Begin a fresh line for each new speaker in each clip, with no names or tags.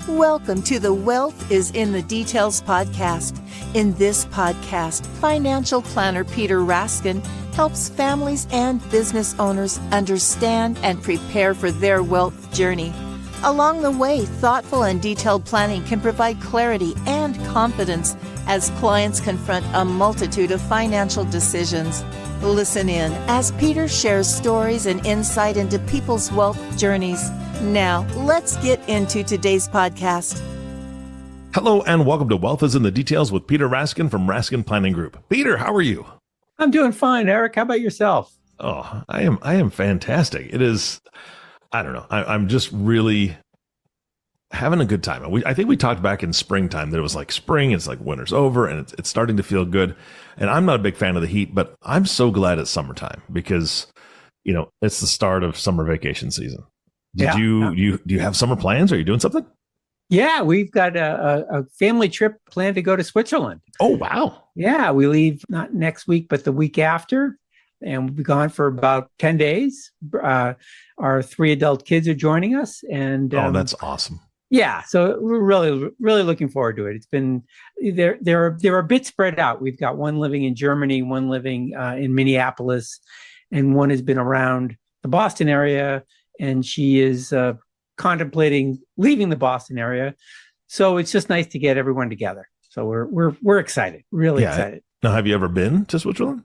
Welcome to the Wealth is in the Details podcast. In this podcast, financial planner Peter Raskin helps families and business owners understand and prepare for their wealth journey. Along the way, thoughtful and detailed planning can provide clarity and confidence as clients confront a multitude of financial decisions. Listen in as Peter shares stories and insight into people's wealth journeys. Now, let's get into today's podcast.
Hello and welcome to Wealth is in the Details with Peter Raskin from Raskin Planning Group. Peter, how are you?
I'm doing fine, Eric. How about yourself?
Oh, I am fantastic. It is, I don't know. I'm just really having a good time. I think we talked back in springtime that it was like spring, it's like winter's over, and it's starting to feel good. And I'm not a big fan of the heat, but I'm so glad it's summertime because, you know, it's the start of summer vacation season. Do you have summer plans? Are you doing something?
Yeah, we've got a family trip planned to go to Switzerland.
Oh, wow.
Yeah, we leave not next week, but the week after, and we'll be gone for about 10 days. Our 3 adult kids are joining us. And
that's awesome.
Yeah, so we're really looking forward to it. It's been, they're a bit spread out. We've got one living in Germany, one living in Minneapolis, and one has been around the Boston area. And she is contemplating leaving the Boston area, so it's just nice to get everyone together. So we're excited, really excited.
Now, have you ever been to Switzerland?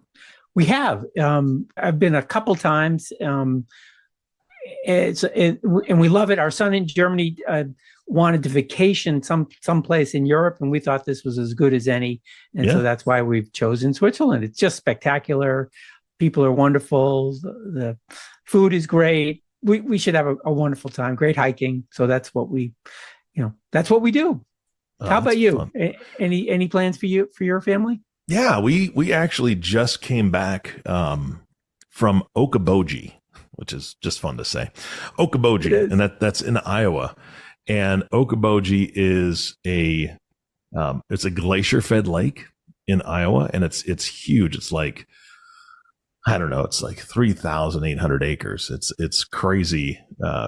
We have. I've been a couple times. And we love it. Our son in Germany wanted to vacation someplace in Europe, and we thought this was as good as any, and so that's why we've chosen Switzerland. It's just spectacular. People are wonderful. The food is great. We should have a wonderful time. Great hiking. So that's what we do. How about you? Fun. Any plans for your family?
Yeah, we actually just came back from Okoboji, which is just fun to say. Okoboji, and that's in Iowa. And Okoboji is it's a glacier-fed lake in Iowa, and it's huge. It's like, I don't know, it's like 3,800 acres. It's crazy,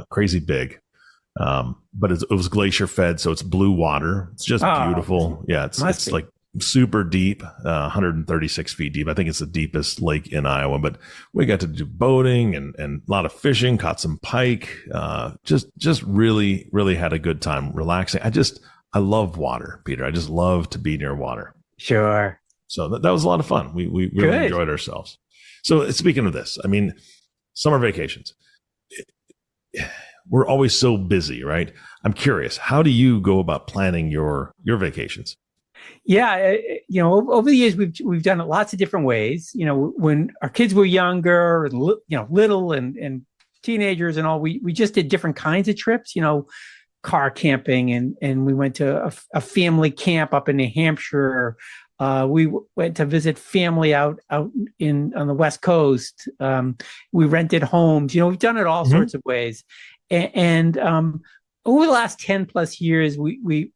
crazy big. But it was glacier fed, so it's blue water. It's just beautiful. Yeah, it's like super deep, 136 feet deep. I think it's the deepest lake in Iowa. But we got to do boating and a lot of fishing, caught some pike. Just really, really had a good time relaxing. I love water, Peter. I just love to be near water.
Sure.
So that was a lot of fun. We really enjoyed ourselves. So speaking of this, I mean, summer vacations, we're always so busy, right? I'm curious, how do you go about planning your vacations?
Yeah, over the years we've done it lots of different ways. You know, when our kids were younger, and little and teenagers and all, we just did different kinds of trips. You know, car camping, and we went to a family camp up in New Hampshire. We went to visit family out on the West Coast. We rented homes. You know, we've done it all sorts of ways. And over the last 10 plus years, we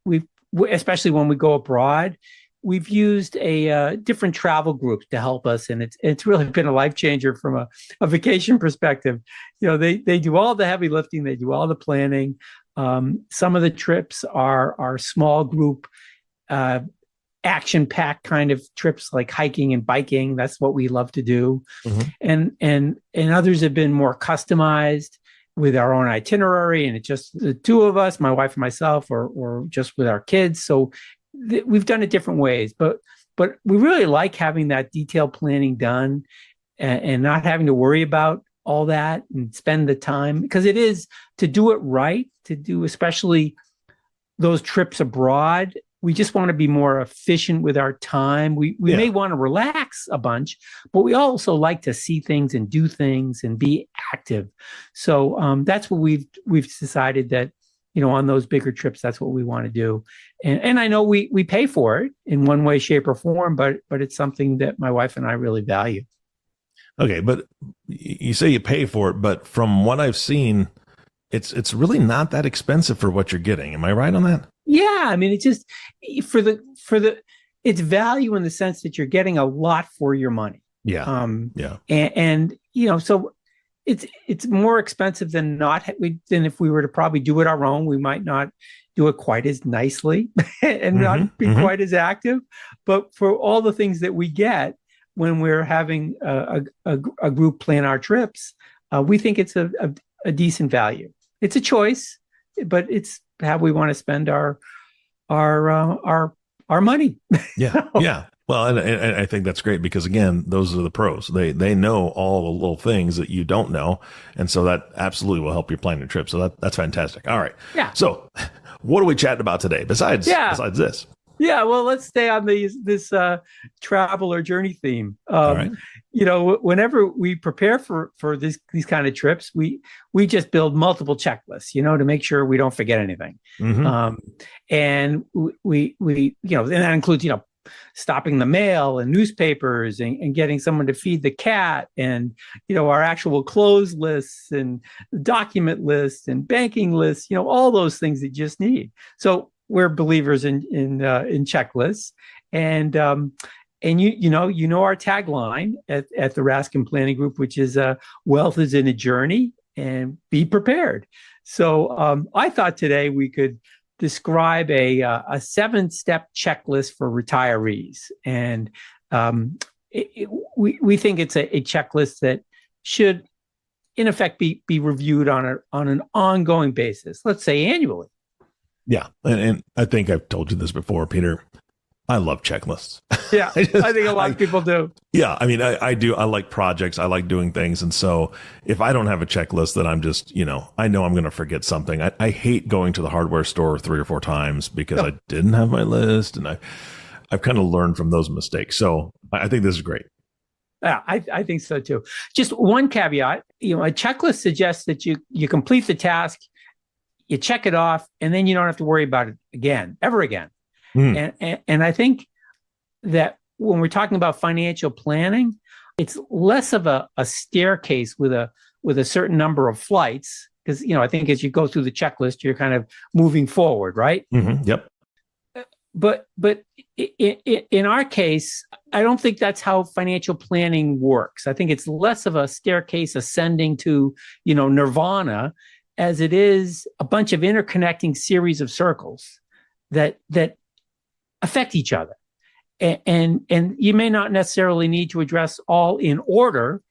especially when we go abroad, we've used a different travel groups to help us, and it's really been a life changer from a vacation perspective. You know, they do all the heavy lifting, they do all the planning. Some of the trips are small group. Action-packed kind of trips like hiking and biking. That's what we love to do. And others have been more customized with our own itinerary, and it's just the two of us, my wife and myself, or just with our kids. So we've done it different ways, but we really like having that detailed planning done and not having to worry about all that and spend the time, because it is to do it right, to do especially those trips abroad. We just want to be more efficient with our time. We may want to relax a bunch, but we also like to see things and do things and be active. So that's what we've decided that, you know, on those bigger trips, that's what we want to do. And I know we pay for it in one way, shape, or form, but it's something that my wife and I really value.
Okay, but you say you pay for it, but from what I've seen, it's really not that expensive for what you're getting. Am I right on that?
Yeah, I mean, it's just for the it's value in the sense that you're getting a lot for your money.
Yeah.
And you know, so it's more expensive than than if we were to probably do it our own. We might not do it quite as nicely and not be quite as active. But for all the things that we get when we're having a group plan our trips, we think it's a decent value. It's a choice, but it's how we want to spend our money.
Yeah, yeah. Well, and I think that's great because, again, those are the pros. They know all the little things that you don't know. And so that absolutely will help you plan your trip. So that's fantastic. All right.
Yeah.
So what are we chatting about today besides this?
Yeah, well, let's stay on this travel or journey theme.
All right.
Whenever we prepare for these kind of trips, we just build multiple checklists, to make sure we don't forget anything. And we and that includes, stopping the mail and newspapers and getting someone to feed the cat and, our actual clothes lists and document lists and banking lists, all those things that you just need. So we're believers in checklists, and you know our tagline at the Raskin Planning Group, which is wealth is in a journey and be prepared. So I thought today we could describe a 7-step checklist for retirees, and we think it's a checklist that should, in effect, be reviewed on an ongoing basis. Let's say annually.
Yeah. And I think I've told you this before, Peter. I love checklists.
Yeah. I think a lot of people do.
Yeah. I mean, I do. I like projects. I like doing things. And so if I don't have a checklist, then I'm just, I know I'm going to forget something. I hate going to the hardware store 3 or 4 times because I didn't have my list. And I've kind of learned from those mistakes. So I think this is great.
Yeah, I think so too. Just one caveat, a checklist suggests that you complete the task, you check it off, and then you don't have to worry about it ever again. And I think that when we're talking about financial planning, it's less of a staircase with a certain number of flights, because I think as you go through the checklist, you're kind of moving forward, right?
Yep.
But in our case, I don't think that's how financial planning works. I think it's less of a staircase ascending to nirvana, as it is a bunch of interconnecting series of circles that affect each other. And you may not necessarily need to address all in order.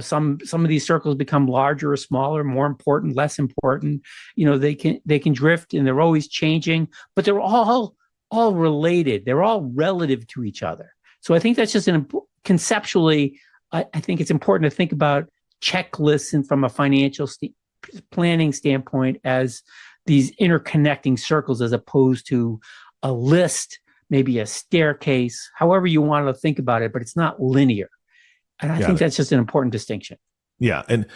Some of these circles become larger or smaller, more important, less important. They can drift, and they're always changing, but they're all related. They're all relative to each other. So I think that's just conceptually, I think it's important to think about checklists and from a financial planning standpoint as these interconnecting circles, as opposed to a list, maybe a staircase, however you want to think about it, but it's not linear. And I think that's just an important distinction.
Yeah. And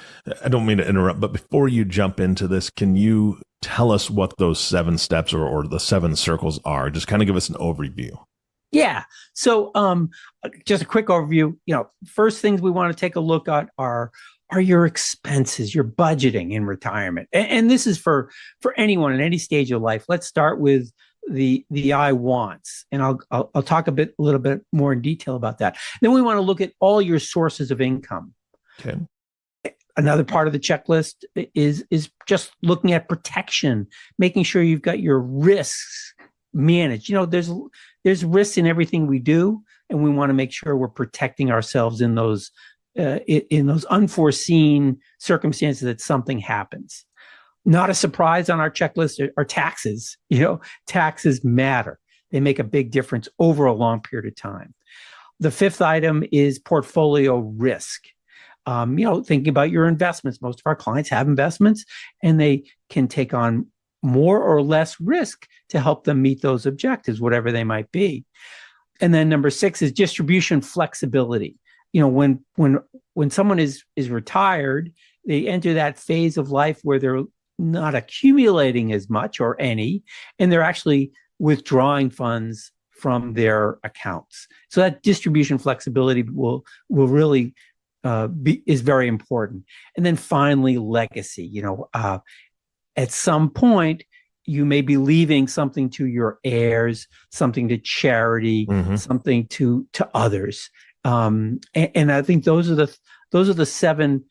I don't mean to interrupt, but before you jump into this, can you tell us what those 7 steps or the 7 circles are? Just kind of give us an overview.
Yeah. So just a quick overview. First things we want to take a look at are your expenses, your budgeting in retirement. And this is for anyone in any stage of life. Let's start with the I wants, and I'll talk a little bit more in detail about that. Then we want to look at all your sources of income.
Okay.
Another part of the checklist is just looking at protection, making sure you've got your risks managed. There's risks in everything we do, and we want to make sure we're protecting ourselves in those unforeseen circumstances that something happens. Not a surprise on our checklist are taxes. Taxes matter. They make a big difference over a long period of time. The 5th item is portfolio risk. Thinking about your investments. Most of our clients have investments, and they can take on more or less risk to help them meet those objectives, whatever they might be. And then number 6 is distribution flexibility. When someone is retired, they enter that phase of life where they're not accumulating as much or any, and they're actually withdrawing funds from their accounts. So that distribution flexibility will really is very important. And then finally, legacy. At some point, you may be leaving something to your heirs, something to charity, something to others. And I think those are the 7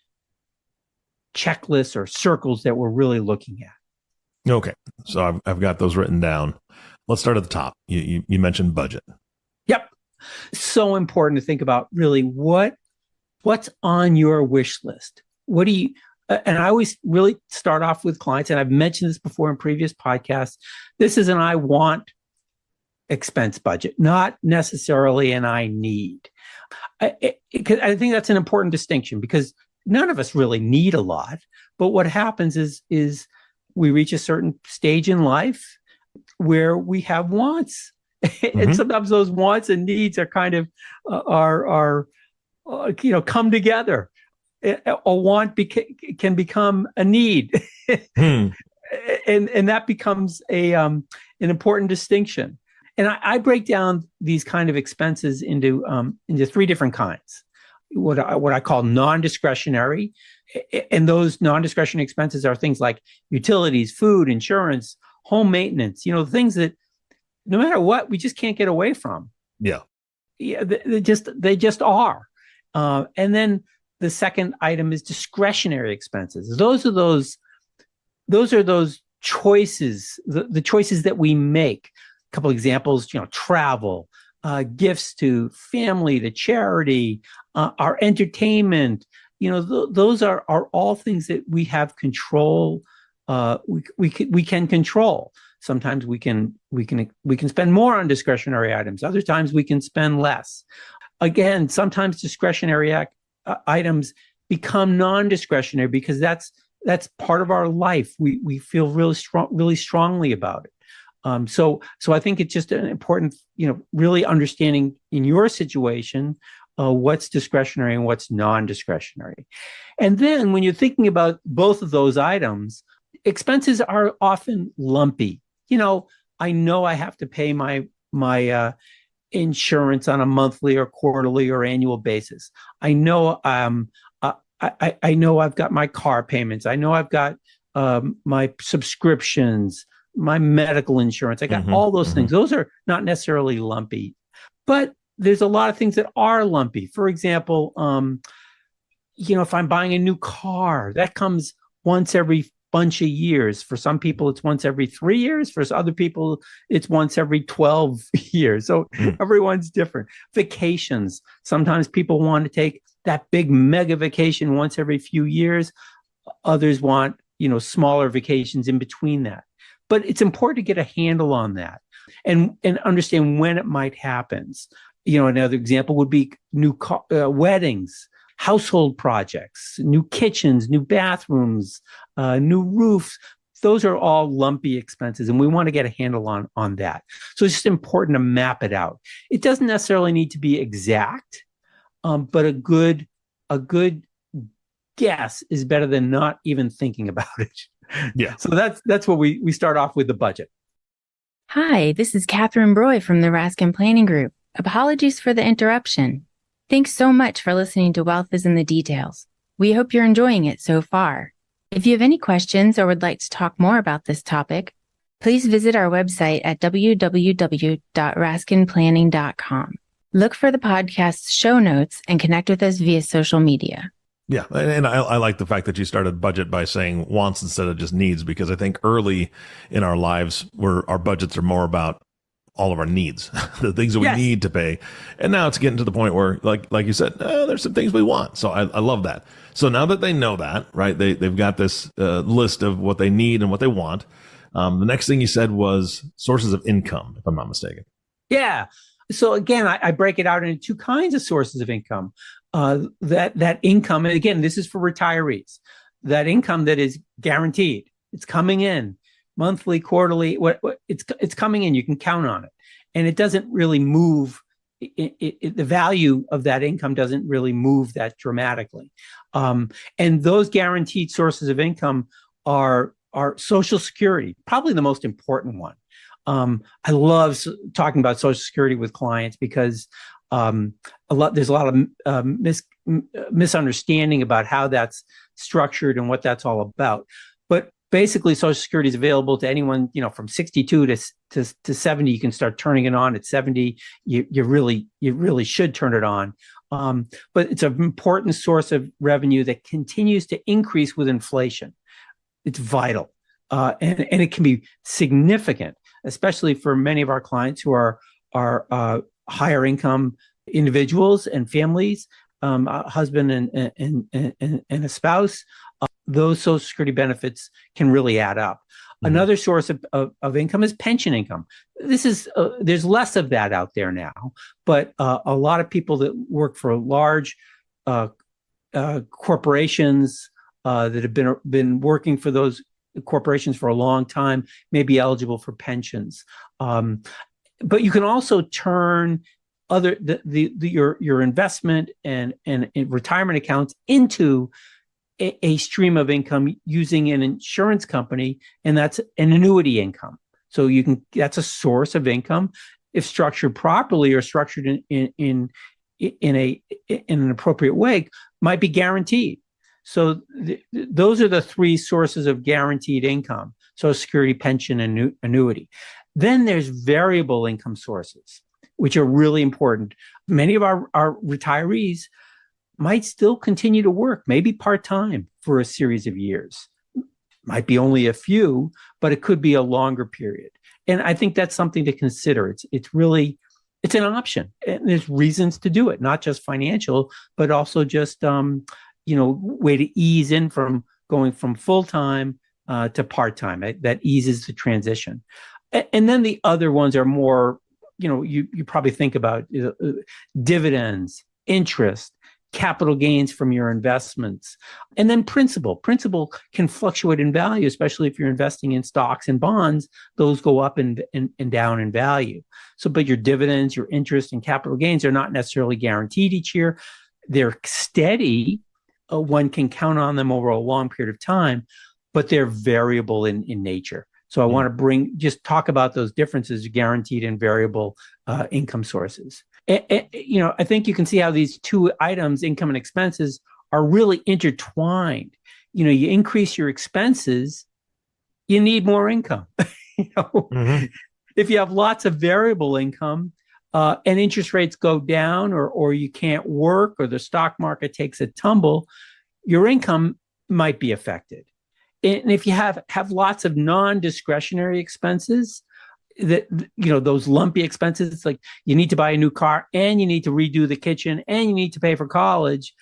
checklists or circles that we're really looking at.
Okay. So I've got those written down. Let's start at the top. You mentioned budget.
Yep. So important to think about really what's on your wish list. What do you, and I always really start off with clients, and I've mentioned this before in previous podcasts. This is an I want expense budget, not necessarily an I need. I think that's an important distinction because none of us really need a lot. But what happens is we reach a certain stage in life where we have wants. And sometimes those wants and needs are kind of come together. A want can become a need, and that becomes an important distinction. And I break down these kind of expenses into three different kinds. What I call non-discretionary, and those non-discretionary expenses are things like utilities, food, insurance, home maintenance. Things that no matter what, we just can't get away from.
Yeah,
they just are. And then the second item is discretionary expenses. Those are those choices, the choices that we make. A couple examples, travel, gifts to family, to charity, our entertainment. Those are all things that we have control. We can control. Sometimes we can spend more on discretionary items. Other times we can spend less. Again, sometimes discretionary items become non-discretionary because that's part of our life. We feel really strongly about it. So I think it's just an important, really understanding in your situation what's discretionary and what's non-discretionary. And then when you're thinking about both of those items, expenses are often lumpy. I know I have to pay my insurance on a monthly or quarterly or annual basis. I know I know I've got my car payments. I know I've got my subscriptions, my medical insurance. I got all those things. Those are not necessarily lumpy, but there's a lot of things that are lumpy. For example, if I'm buying a new car, that comes once every bunch of years. For some people, it's once every 3 years. For other people, it's once every 12 years. So everyone's different. Vacations. Sometimes people want to take that big mega vacation once every few years. Others want, smaller vacations in between that. But it's important to get a handle on that and understand when it might happen. Another example would be new weddings, household projects, new kitchens, new bathrooms, new roofs. Those are all lumpy expenses, and we want to get a handle on that. So it's just important to map it out. It doesn't necessarily need to be exact, but a good guess is better than not even thinking about it.
Yeah.
So that's what we start off with the budget.
Hi, this is Catherine Broy from the Raskin Planning Group. Apologies for the interruption. Thanks so much for listening to Wealth is in the Details. We hope you're enjoying it so far. If you have any questions or would like to talk more about this topic, please visit our website at www.raskinplanning.com. Look for the podcast's show notes and connect with us via social media.
Yeah. And I like the fact that you started budget by saying wants instead of just needs, because I think early in our lives our budgets are more about all of our needs, the things that we need to pay. And now it's getting to the point where, like you said, there's some things we want. So I love that. So now that they know that, right, they've got this list of what they need and what they want. The next thing you said was sources of income, if I'm not mistaken.
Yeah. So again, I break it out into two kinds of sources of income. That income, and again, this is for retirees, that income that is guaranteed. It's coming in monthly, quarterly. It's coming in. You can count on it, and it doesn't really move. The value of that income doesn't really move that dramatically. And those guaranteed sources of income are Social Security, probably the most important one. I love talking about Social Security with clients because there's a lot of misunderstanding about how that's structured and what that's all about. But basically, Social Security is available to anyone, from 62 to 70. You can start turning it on at 70. You really should turn it on. But it's an important source of revenue that continues to increase with inflation. It's vital. And it can be significant, especially for many of our clients who are higher income individuals and families, a husband and a spouse. Those Social Security benefits can really add up. Another source of income is pension income. There's less of that out there now, but a lot of people that work for large corporations that have been working for those corporations for a long time may be eligible for pensions. But you can also turn your investment and retirement accounts into a stream of income using an insurance company, and that's an annuity income. So that's a source of income if structured properly or structured in an appropriate way, might be guaranteed. So those are the three sources of guaranteed income: Social Security, pension, and annuity. Then there's variable income sources, which are really important. Many of our retirees might still continue to work, maybe part-time for a series of years. Might be only a few, but it could be a longer period. And I think that's something to consider. It's an option. And there's reasons to do it, not just financial, but also just way to ease in from going from full-time to part-time. That eases the transition. And then the other ones are more, you probably think about dividends, interest, capital gains from your investments, and then principal. Principal can fluctuate in value, especially if you're investing in stocks and bonds. Those go up and down in value. But your dividends, your interest, and capital gains are not necessarily guaranteed each year. They're steady. One can count on them over a long period of time, but they're variable in nature. So I want to talk about those differences, guaranteed and variable income sources. I think you can see how these two items, income and expenses, are really intertwined. You increase your expenses, you need more income. If you have lots of variable income and interest rates go down, or you can't work, or the stock market takes a tumble, your income might be affected. And if you have lots of non-discretionary expenses, those lumpy expenses, like you need to buy a new car, and you need to redo the kitchen, and you need to pay for college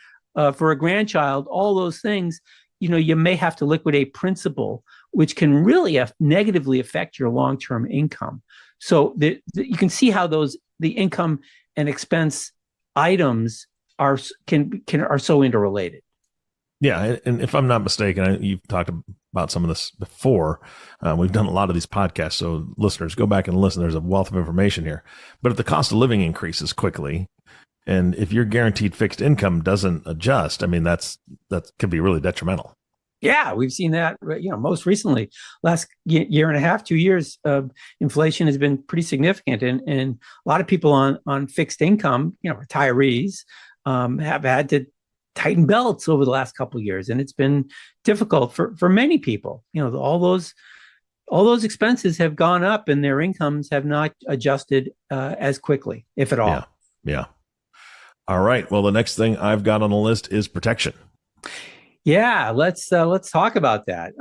for a grandchild, all those things, you may have to liquidate principal, which can really negatively affect your long-term income. So you can see how the income and expense items are so interrelated.
Yeah, and if I'm not mistaken, you've talked about some of this before. We've done a lot of these podcasts, so listeners, go back and listen. There's a wealth of information here. But if the cost of living increases quickly, and if your guaranteed fixed income doesn't adjust, that could be really detrimental.
Yeah, we've seen that. Most recently, last year and a half, 2 years, inflation has been pretty significant, and a lot of people on fixed income, retirees, have had to tighten belts over the last couple of years, and it's been difficult for many people. All those expenses have gone up, and their incomes have not adjusted as quickly, if at all.
Yeah. All right. Well, the next thing I've got on the list is protection.
Yeah, let's talk about that.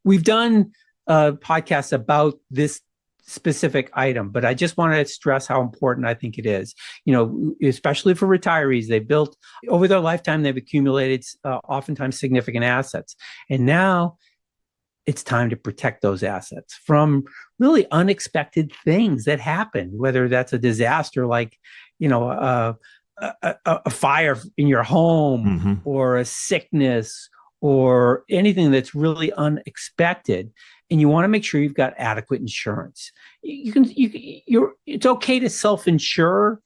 We've done podcasts about this specific item, but I just want to stress how important I think it is. Especially for retirees, they built over their lifetime, they've accumulated oftentimes significant assets, and now it's time to protect those assets from really unexpected things that happen, whether that's a disaster like a fire in your home, or a sickness, or anything that's really unexpected. And you want to make sure you've got adequate insurance. It's okay to self-insure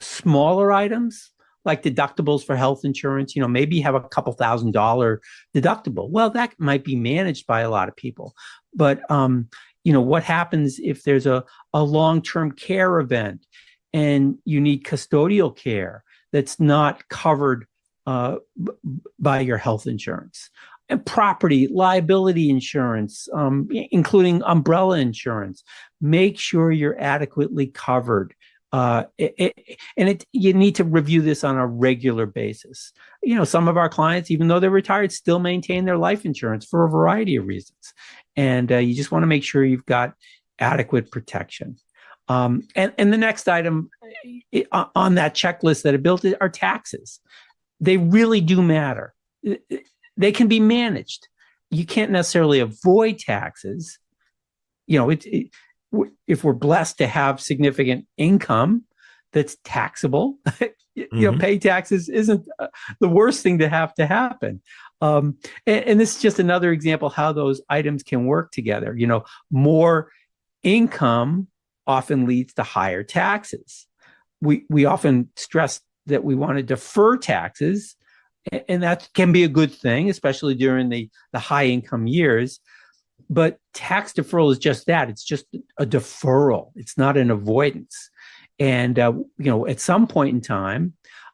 smaller items like deductibles for health insurance. Maybe you have a couple $1,000 deductible. Well, that might be managed by a lot of people. But what happens if there's a long-term care event and you need custodial care that's not covered by your health insurance? And property liability insurance, including umbrella insurance. Make sure you're adequately covered You need to review this on a regular basis. Some of our clients, even though they're retired, still maintain their life insurance for a variety of reasons. And you just want to make sure you've got adequate protection. And the next item on that checklist that I built are taxes. They really do matter. They can be managed. You can't necessarily avoid taxes. If we're blessed to have significant income that's taxable, pay taxes isn't the worst thing to happen. And this is just another example how those items can work together. More income often leads to higher taxes. We often stress that we want to defer taxes, and that can be a good thing, especially during the high income years. But tax deferral is just that. It's just a deferral. It's not an avoidance. And, at some point in time,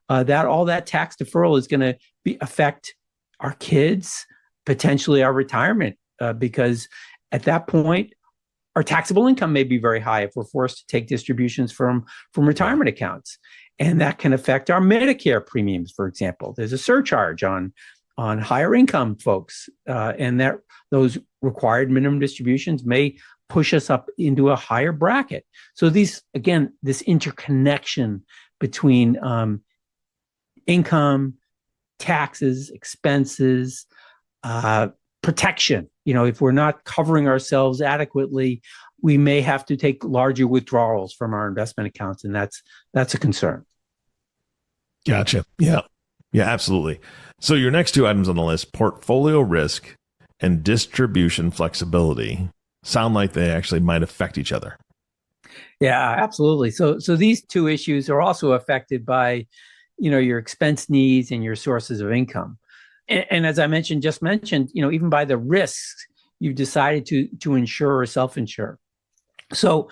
all that tax deferral is going to affect our kids, potentially our retirement, because at that point, our taxable income may be very high if we're forced to take distributions from retirement accounts. And that can affect our Medicare premiums, for example. There's a surcharge on higher income folks, and that those required minimum distributions may push us up into a higher bracket. So this interconnection between income, taxes, expenses, protection. If we're not covering ourselves adequately, we may have to take larger withdrawals from our investment accounts, and that's a concern.
Gotcha. Yeah, absolutely. So your next two items on the list, portfolio risk and distribution flexibility, sound like they actually might affect each other.
Yeah, absolutely. So these two issues are also affected by, your expense needs and your sources of income. And as I just mentioned, even by the risks you've decided to insure or self-insure. So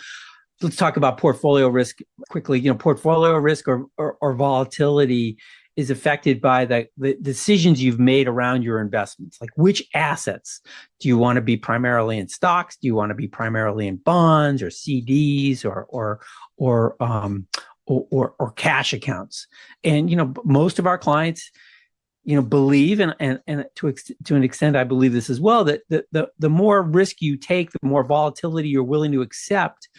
let's talk about portfolio risk quickly. Portfolio risk or volatility is affected by the decisions you've made around your investments. Like, which assets do you want to be primarily in stocks? Do you want to be primarily in bonds or CDs or cash accounts? And most of our clients believe, and to an extent, I believe this as well, that the more risk you take, the more volatility you're willing to accept,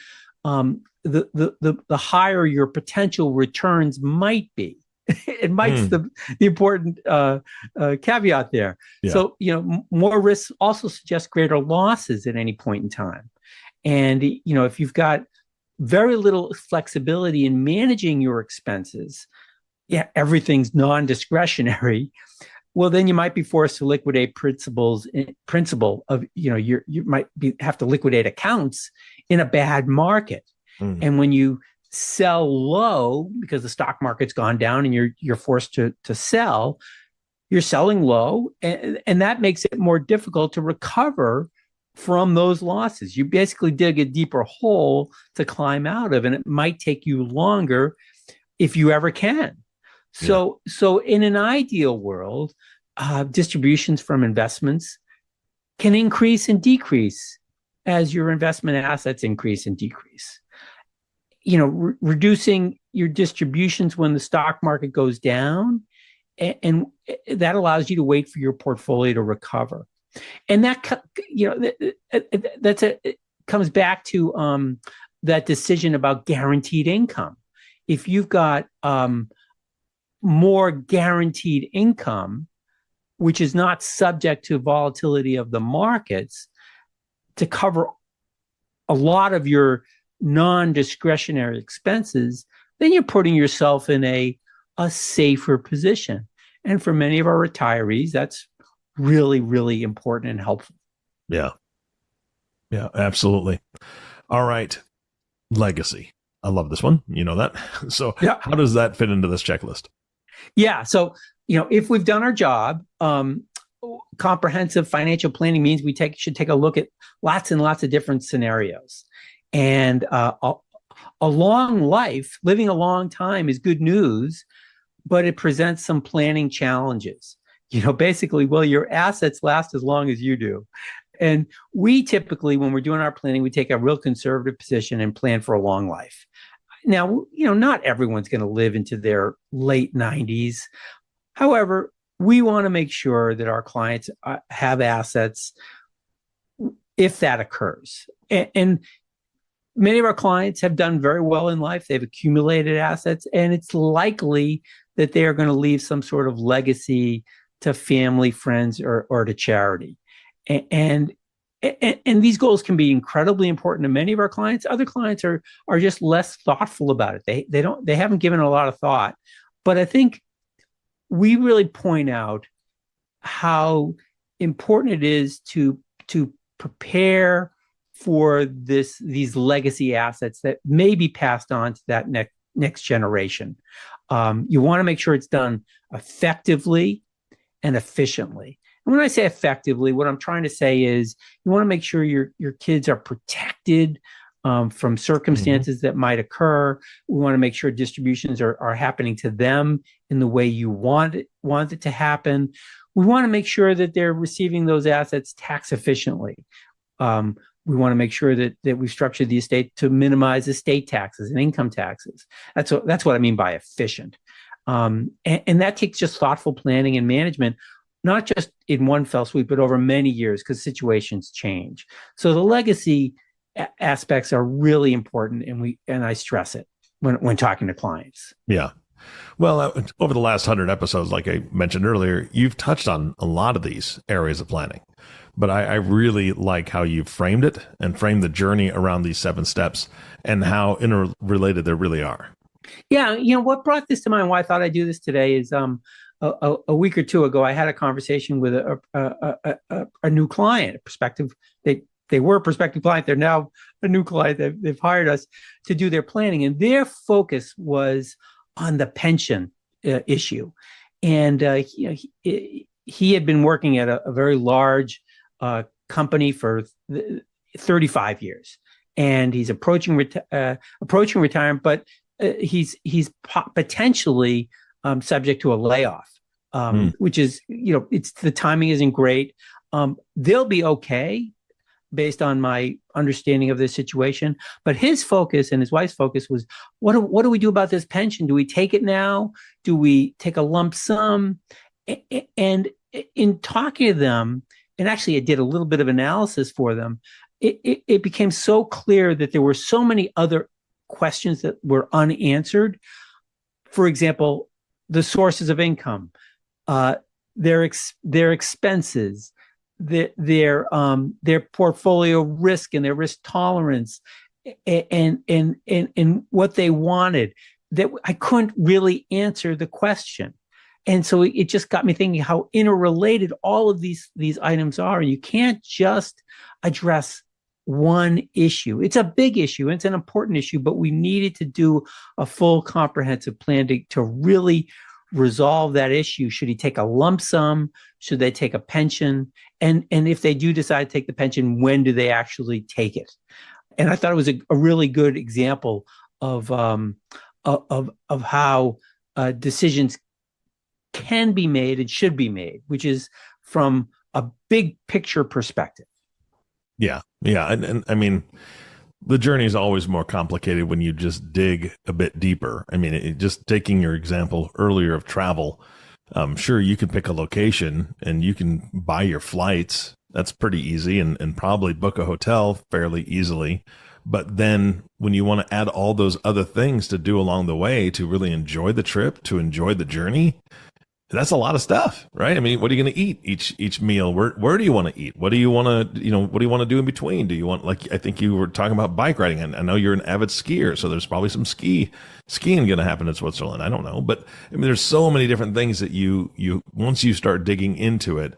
the higher your potential returns might be. It might's the important caveat there. Yeah. So more risks also suggest greater losses at any point in time. And if you've got very little flexibility in managing your expenses, everything's non-discretionary, well, then you might be forced to liquidate principal of, you might have to liquidate accounts in a bad market. And when you sell low because the stock market's gone down and you're forced to sell, you're selling low, and that makes it more difficult to recover from those losses. You basically dig a deeper hole to climb out of, and it might take you longer if you ever can. So in an ideal world, distributions from investments can increase and decrease as your investment assets increase and decrease. Reducing your distributions when the stock market goes down, and that allows you to wait for your portfolio to recover. And that, it comes back to that decision about guaranteed income. If you've got more guaranteed income, which is not subject to volatility of the markets, to cover a lot of your non-discretionary expenses, then you're putting yourself in a safer position. And for many of our retirees, that's really, really important and helpful.
Yeah, absolutely. All right. Legacy. I love this one. You know that. So how does that fit into this checklist?
Yeah. So, if we've done our job, comprehensive financial planning means we should take a look at lots and lots of different scenarios. And a long life, living a long time, is good news, but it presents some planning challenges. Basically, your assets last as long as you do. And we typically, when we're doing our planning, we take a real conservative position and plan for a long life. Now, not everyone's going to live into their late 90s. However, we want to make sure that our clients have assets if that occurs. And many of our clients have done very well in life. They've accumulated assets, and it's likely that they are going to leave some sort of legacy to family, friends, or to charity. And these goals can be incredibly important to many of our clients. Other clients are just less thoughtful about it. They haven't given a lot of thought. But I think we really point out how important it is to prepare for these legacy assets that may be passed on to that next generation. You want to make sure it's done effectively and efficiently. And when I say effectively, what I'm trying to say is you want to make sure your kids are protected from circumstances that might occur. We want to make sure distributions are happening to them in the way you want it to happen. We want to make sure that they're receiving those assets tax efficiently. We want to make sure that we've structured the estate to minimize estate taxes and income taxes. That's what I mean by efficient. And that takes just thoughtful planning and management, not just in one fell swoop, but over many years, because situations change. So the legacy aspects are really important, and I stress it when talking to clients.
Yeah. Well, over the last 100 episodes, like I mentioned earlier, you've touched on a lot of these areas of planning. But I really like how you framed it and framed the journey around these 7 steps and how interrelated they really are.
Yeah. What brought this to mind, why I thought I'd do this today is a week or two ago, I had a conversation with a new client, a prospective. They were a prospective client. They're now a new client. They've hired us to do their planning. And their focus was on the pension issue. And he had been working at a very large company for 35 years, and he's approaching retirement, but he's potentially subject to a layoff, which is, it's the timing isn't great. They'll be okay based on my understanding of this situation, but his focus and his wife's focus was, what do we do about this pension? Do we take it now? Do we take a lump sum? And in talking to them, and actually I did a little bit of analysis for them, it became so clear that there were so many other questions that were unanswered. For example, the sources of income, their expenses, their portfolio risk and their risk tolerance, and what they wanted, that I couldn't really answer the question. And so it just got me thinking how interrelated all of these items are. And you can't just address one issue. It's a big issue. It's an important issue, but we needed to do a full comprehensive plan to really resolve that issue. Should he take a lump sum? Should they take a pension? And if they do decide to take the pension, when do they actually take it? And I thought it was a really good example of how decisions can be made and should be made, which is from a big picture perspective.
Yeah. And I mean, the journey is always more complicated when you just dig a bit deeper. I mean, just taking your example earlier of travel, sure, you can pick a location and you can buy your flights. That's pretty easy, and probably book a hotel fairly easily. But then when you want to add all those other things to do along the way to really enjoy the trip, to enjoy the journey, that's a lot of stuff, right? I mean, what are you going to eat each meal? Where do you want to eat? What do you want to do in between? Do you want, like, I think you were talking about bike riding, and I know you're an avid skier, so there's probably some skiing going to happen in Switzerland. I don't know, but I mean, there's so many different things that you once you start digging into it,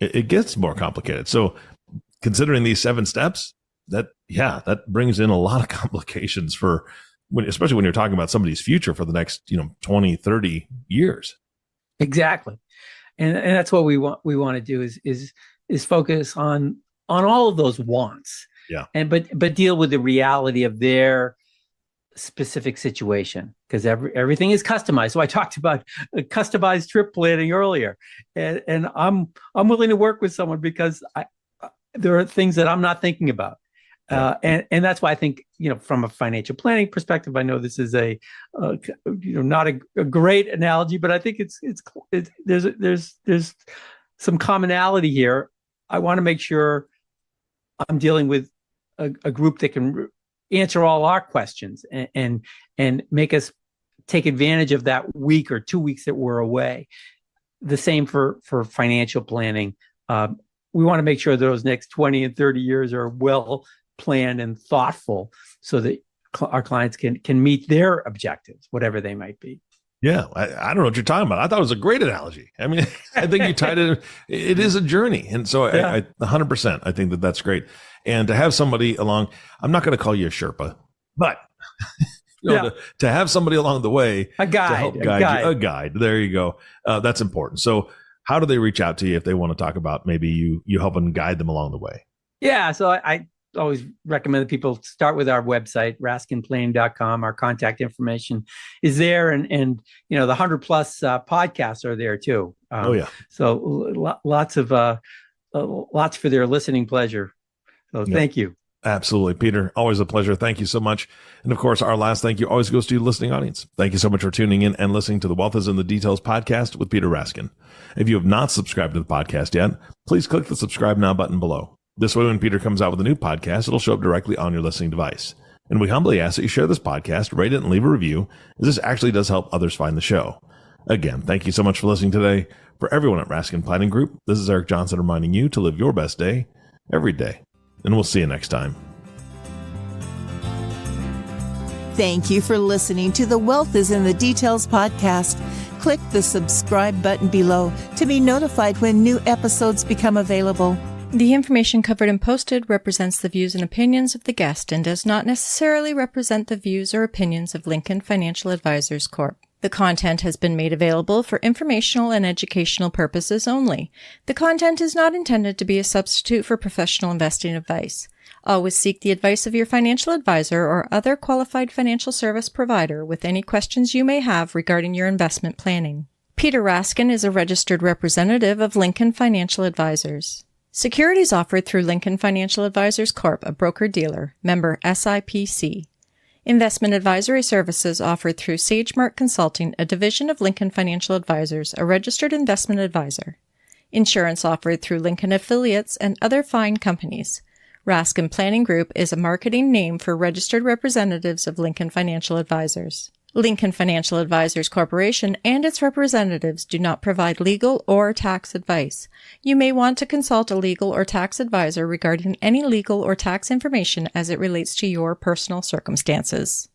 it gets more complicated. So considering these 7 steps, that brings in a lot of complications especially when you're talking about somebody's future for the next 20, 30 years.
Exactly. And that's what we want to do is focus on all of those wants.
Yeah.
But deal with the reality of their specific situation, because everything is customized. So I talked about customized trip planning earlier, and I'm willing to work with someone because there are things that I'm not thinking about. And that's why I think, from a financial planning perspective, I know this is not a great analogy, but I think there's some commonality here. I want to make sure I'm dealing with a group that can answer all our questions and make us take advantage of that week or 2 weeks that we're away. The same for financial planning. We want to make sure those next 20 and 30 years are well planned and thoughtful so that our clients can meet their objectives, whatever they might be.
Yeah, I don't know what you're talking about. I thought it was a great analogy. I mean, I think you tied it. It is a journey. And so I 100%, I think that's great. And to have somebody along, I'm not going to call you a Sherpa, but to have somebody along the way,
a guide,
to help guide you, a guide. There you go. That's important. So how do they reach out to you if they want to talk about maybe you help and guide them along the way?
Yeah. So I always recommend that people start with our website, raskinplanning.com. Our contact information is there. And the 100+ podcasts are there too. So lots for their listening pleasure. So thank you.
Absolutely. Peter, always a pleasure. Thank you so much. And of course, our last thank you always goes to you, listening audience. Thank you so much for tuning in and listening to the Wealth is in the Details podcast with Peter Raskin. If you have not subscribed to the podcast yet, please click the subscribe now button below. This way, when Peter comes out with a new podcast, it'll show up directly on your listening device. And we humbly ask that you share this podcast, rate it, and leave a review, as this actually does help others find the show. Again, thank you so much for listening today. For everyone at Raskin Planning Group, this is Eric Johnson reminding you to live your best day every day. And we'll see you next time.
Thank you for listening to the Wealth is in the Details podcast. Click the subscribe button below to be notified when new episodes become available.
The information covered and posted represents the views and opinions of the guest and does not necessarily represent the views or opinions of Lincoln Financial Advisors Corp. The content has been made available for informational and educational purposes only. The content is not intended to be a substitute for professional investing advice. Always seek the advice of your financial advisor or other qualified financial service provider with any questions you may have regarding your investment planning. Peter Raskin is a registered representative of Lincoln Financial Advisors. Securities offered through Lincoln Financial Advisors Corp., a broker-dealer, member SIPC. Investment advisory services offered through SageMark Consulting, a division of Lincoln Financial Advisors, a registered investment advisor. Insurance offered through Lincoln affiliates and other fine companies. Raskin Planning Group is a marketing name for registered representatives of Lincoln Financial Advisors. Lincoln Financial Advisors Corporation and its representatives do not provide legal or tax advice. You may want to consult a legal or tax advisor regarding any legal or tax information as it relates to your personal circumstances.